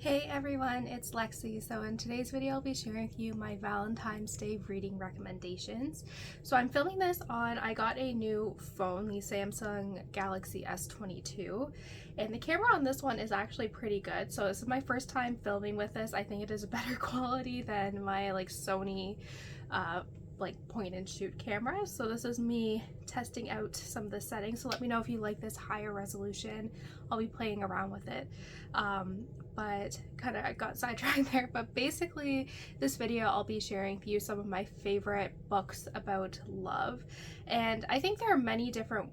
Hey everyone, it's Lexie. So in today's video, I'll be sharing with you my Valentine's Day reading recommendations. So I'm filming this I got a new phone, the Samsung Galaxy S22, and the camera on this one is actually pretty good. So this is my first time filming with this. I think it is a better quality than my Sony point and shoot camera. So this is me testing out some of the settings. So let me know if you like this higher resolution. I'll be playing around with it. But kind of got sidetracked there. But basically this video I'll be sharing with you some of my favorite books about love. And I think there are many different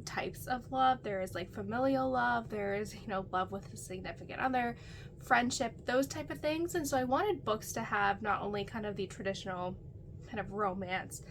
types of love. There is familial love, there is, love with a significant other, friendship, those type of things. And so I wanted books to have not only kind of the traditional kind of romance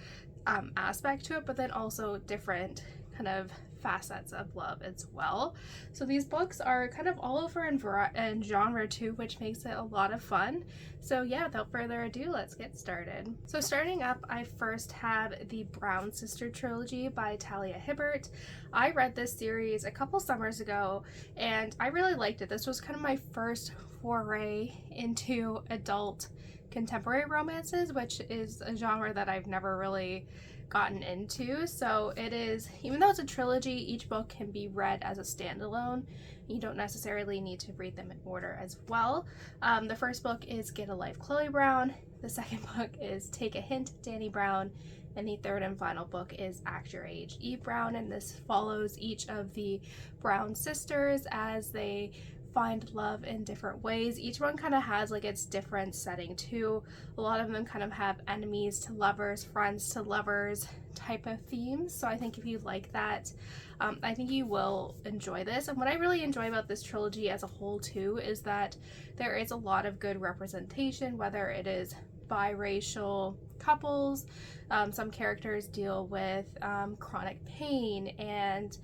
aspect to it, but then also different kind of facets of love as well. So these books are kind of all over in genre too, which makes it a lot of fun. So yeah, without further ado, let's get started. So starting up, I first have the Brown Sister Trilogy by Talia Hibbert. I read this series a couple summers ago and I really liked it. This was kind of my first foray into adult contemporary romances, which is a genre that I've never really gotten into. So it is, even though it's a trilogy, each book can be read as a standalone. You don't necessarily need to read them in order as well. The first book is Get a Life, Chloe Brown. The second book is Take a Hint, Danny Brown. And the third and final book is Act Your Age, Eve Brown. And this follows each of the Brown sisters as they find love in different ways. Each one kind of has its different setting too. A lot of them kind of have enemies to lovers, friends to lovers type of themes. So I think if you like that, I think you will enjoy this. And what I really enjoy about this trilogy as a whole too is that there is a lot of good representation, whether it is biracial couples. Some characters deal with chronic pain and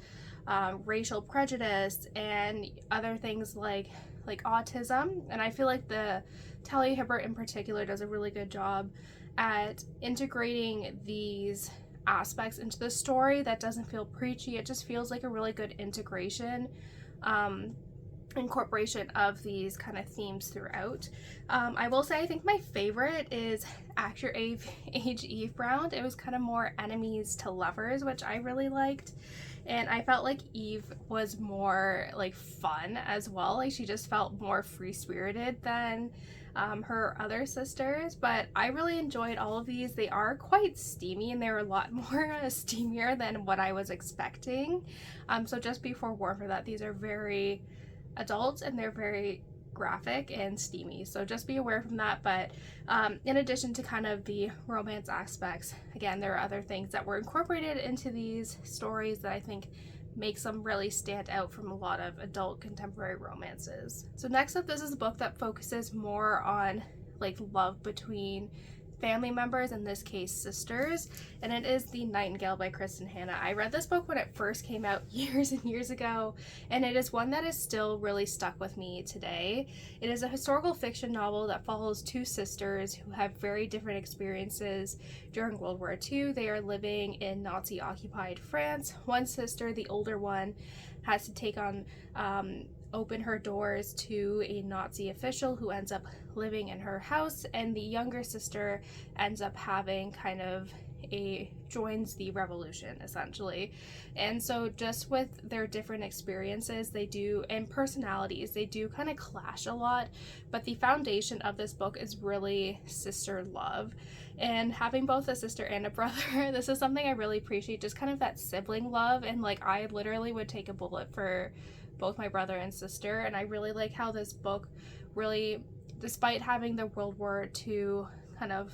racial prejudice and other things like autism. And I feel like the Talia Hibbert in particular does a really good job at integrating these aspects into the story that doesn't feel preachy. It just feels like a really good incorporation of these kind of themes throughout. I will say I think my favorite is Act Your Age, Eve Brown. It was kind of more enemies to lovers, which I really liked. And I felt like Eve was more fun as well. She just felt more free-spirited than her other sisters. But I really enjoyed all of these. They are quite steamy and they're a lot more steamier than what I was expecting. So just be forewarned for that. These are very adult and they're very graphic and steamy, so just be aware from that. But in addition to kind of the romance aspects, again, there are other things that were incorporated into these stories that I think makes them really stand out from a lot of adult contemporary romances. So next up, this is a book that focuses more on love between family members, in this case sisters, and it is the Nightingale by Kristin. I read this book when it first came out years and years ago, and it is one that is still really stuck with me today. It is a historical fiction novel that follows two sisters who have very different experiences during World War II. They are living in Nazi-occupied France. One sister, the older one, has to take on open her doors to a Nazi official who ends up living in her house, and the younger sister ends up having joins the revolution essentially. And so just with their different experiences and personalities, they do kind of clash a lot, but the foundation of this book is really sister love. And having both a sister and a brother, this is something I really appreciate, just kind of that sibling love. And I literally would take a bullet for both my brother and sister. And I really like how this book really, despite having the World War II kind of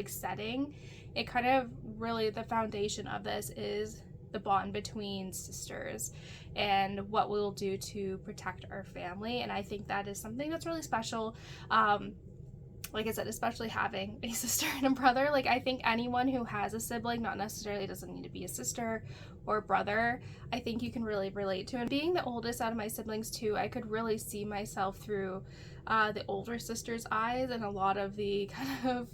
setting, it kind of really, the foundation of this is the bond between sisters and what we'll do to protect our family. And I think that is something that's really special. Like I said, especially having a sister and a brother. I think anyone who has a sibling, not necessarily doesn't need to be a sister or brother, I think you can really relate to. And being the oldest out of my siblings too, I could really see myself through the older sister's eyes and a lot of the kind of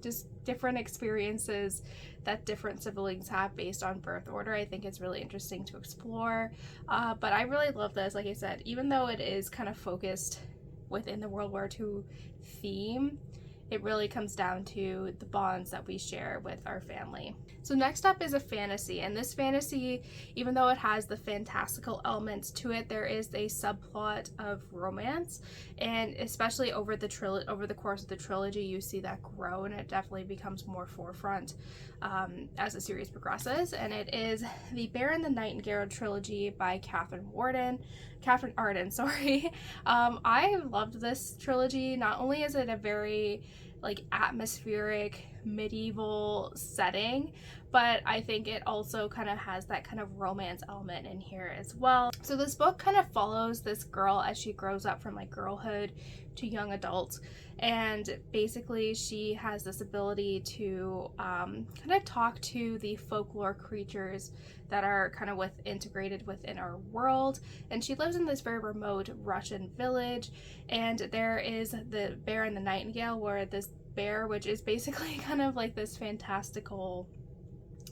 just different experiences that different siblings have based on birth order. I think it's really interesting to explore. But I really love this. Like I said, even though it is kind of focused within the World War II theme, it really comes down to the bonds that we share with our family. So next up is a fantasy, and this fantasy, even though it has the fantastical elements to it, there is a subplot of romance, and especially over the course of the trilogy, you see that grow, and it definitely becomes more forefront as the series progresses. And it is the Bear and the Nightingale trilogy by Katherine Arden. Sorry. I loved this trilogy. Not only is it a very like atmospheric medieval setting, but I think it also kind of has that kind of romance element in here as well. So this book kind of follows this girl as she grows up from like girlhood to young adult, and basically she has this ability to kind of talk to the folklore creatures that are kind of integrated within our world. And she lives in this very remote Russian village, and there is the Bear and the Nightingale, where this bear, which is basically kind of like this fantastical,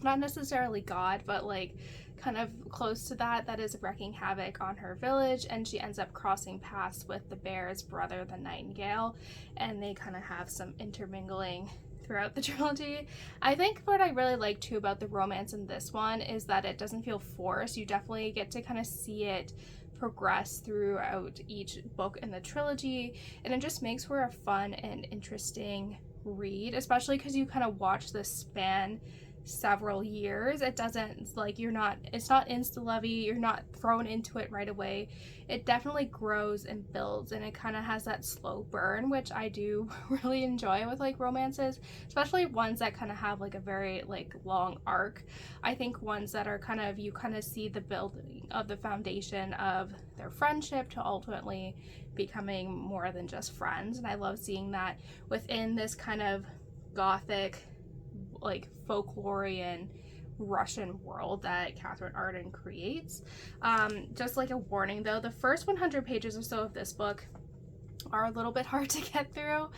not necessarily god, but like kind of close to that is wreaking havoc on her village, and she ends up crossing paths with the bear's brother, the Nightingale, and they kind of have some intermingling throughout the trilogy. I think what I really like too about the romance in this one is that it doesn't feel forced. You definitely get to kind of see it progress throughout each book in the trilogy, and it just makes for a fun and interesting read, especially because you kind of watch this span several years. It doesn't like it's not insta-lovey, you're not thrown into it right away. It definitely grows and builds, and it kind of has that slow burn, which I do really enjoy with like romances, especially ones that kind of have like a very like long arc. I think ones that are kind of, you kind of see the building of the foundation of their friendship to ultimately becoming more than just friends, and I love seeing that within this kind of gothic, like folklorian Russian world that Katherine Arden creates. Just like a warning though, the first 100 pages or so of this book are a little bit hard to get through.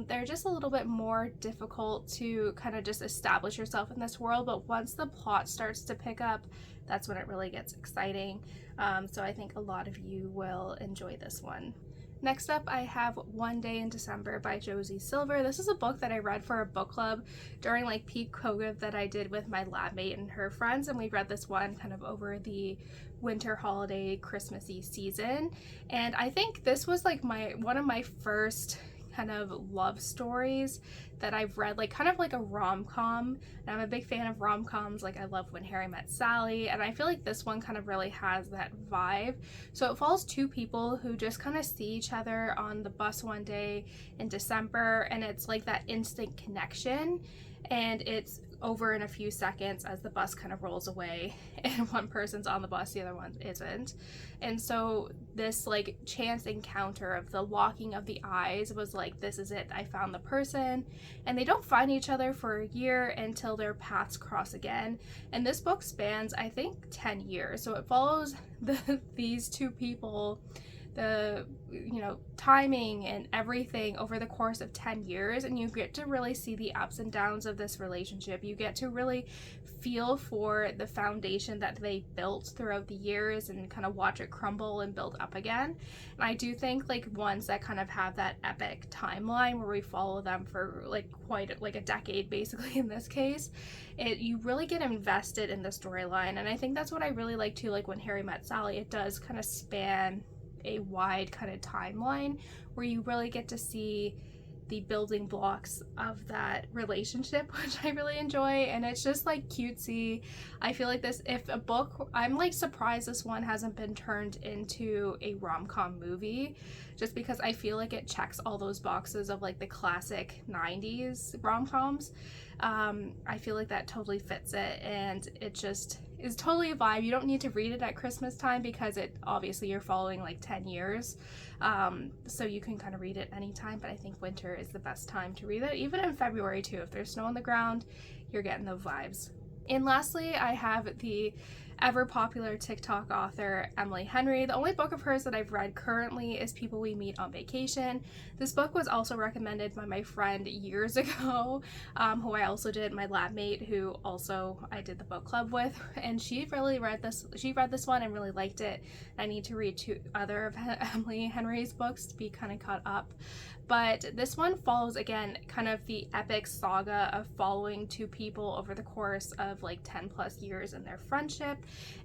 They're just a little bit more difficult to kind of just establish yourself in this world, but once the plot starts to pick up, that's when it really gets exciting. So I think a lot of you will enjoy this one. Next up, I have One Day in December by Josie Silver. This is a book that I read for a book club during like peak COVID that I did with my lab mate and her friends, and we read this one kind of over the winter holiday Christmassy season. And I think this was like one of my first kind of love stories that I've read, like kind of like a rom-com, and I'm a big fan of rom-coms. Like I love When Harry Met Sally, and I feel like this one kind of really has that vibe. So it follows two people who just kind of see each other on the bus one day in December, and it's like that instant connection, and it's over in a few seconds as the bus kind of rolls away and one person's on the bus, the other one isn't. And so this like chance encounter of the locking of the eyes was like, this is it, I found the person. And they don't find each other for a year until their paths cross again. And this book spans, I think, 10 years. So it follows these two people, the timing and everything over the course of 10 years, and you get to really see the ups and downs of this relationship. You get to really feel for the foundation that they built throughout the years and kind of watch it crumble and build up again. And I do think like ones that kind of have that epic timeline where we follow them for like quite like a decade basically in this case, you really get invested in the storyline. And I think that's what I really like too, like When Harry Met Sally, it does kind of span a wide kind of timeline where you really get to see the building blocks of that relationship, which I really enjoy. And it's just like cutesy. I feel like this, if a book, I'm like surprised this one hasn't been turned into a rom-com movie, just because I feel like it checks all those boxes of like the classic 90s rom-coms. I feel like that totally fits it, and it just is totally a vibe. You don't need to read it at Christmas time because it obviously you're following like 10 years, so you can kind of read it anytime, but I think winter is the best time to read it, even in February too. If there's snow on the ground, you're getting the vibes. And lastly, I have the ever popular TikTok author Emily Henry. The only book of hers that I've read currently is People We Meet on Vacation. This book was also recommended by my friend years ago, who I also did, my lab mate, who also I did the book club with, and she really read this. She read this one and really liked it. I need to read 2 other of Emily Henry's books to be kind of caught up. But this one follows, again, kind of the epic saga of following 2 people over the course of like 10 plus years in their friendship,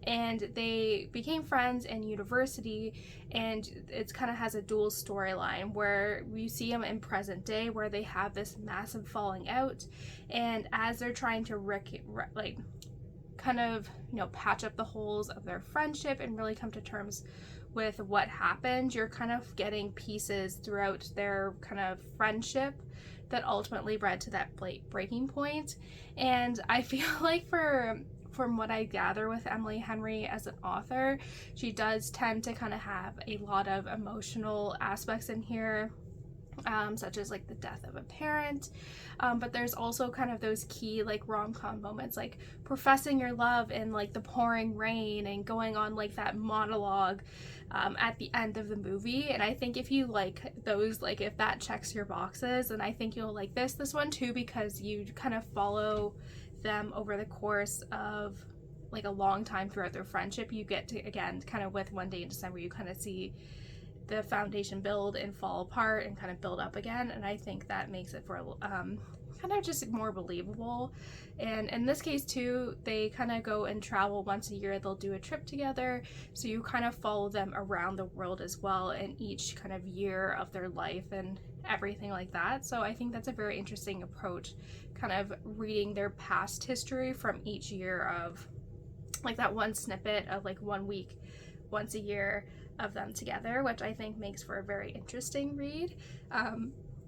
and they became friends in university, and it kind of has a dual storyline where you see them in present day where they have this massive falling out, and as they're trying to kind of, you know, patch up the holes of their friendship and really come to terms with what happened, you're kind of getting pieces throughout their kind of friendship that ultimately led to that breaking point. And I feel like from what I gather with Emily Henry as an author, she does tend to kind of have a lot of emotional aspects in here, such as like the death of a parent, but there's also kind of those key like rom-com moments, like professing your love in like the pouring rain and going on like that monologue at the end of the movie. And I think if you like those, like if that checks your boxes, then I think you'll like this one too, because you kind of follow them over the course of like a long time throughout their friendship. You get to, again, kind of with One Day in December, you kind of see the foundation build and fall apart and kind of build up again, and I think that makes it for kind of just more believable. And in this case too, they kind of go and travel once a year. They'll do a trip together, so you kind of follow them around the world as well in each kind of year of their life and everything like that. So I think that's a very interesting approach, kind of reading their past history from each year of like that one snippet of like 1 week once a year of them together, which I think makes for a very interesting read.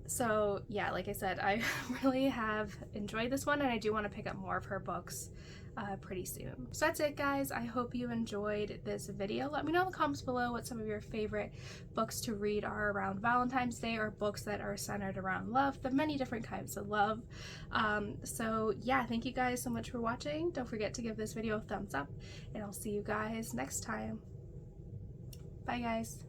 So yeah, like I said, I really have enjoyed this one, and I do want to pick up more of her books pretty soon. So that's it, guys. I hope you enjoyed this video. Let me know in the comments below what some of your favorite books to read are around Valentine's Day, or books that are centered around love, the many different kinds of love. So yeah, thank you guys so much for watching. Don't forget to give this video a thumbs up, and I'll see you guys next time. Bye, guys.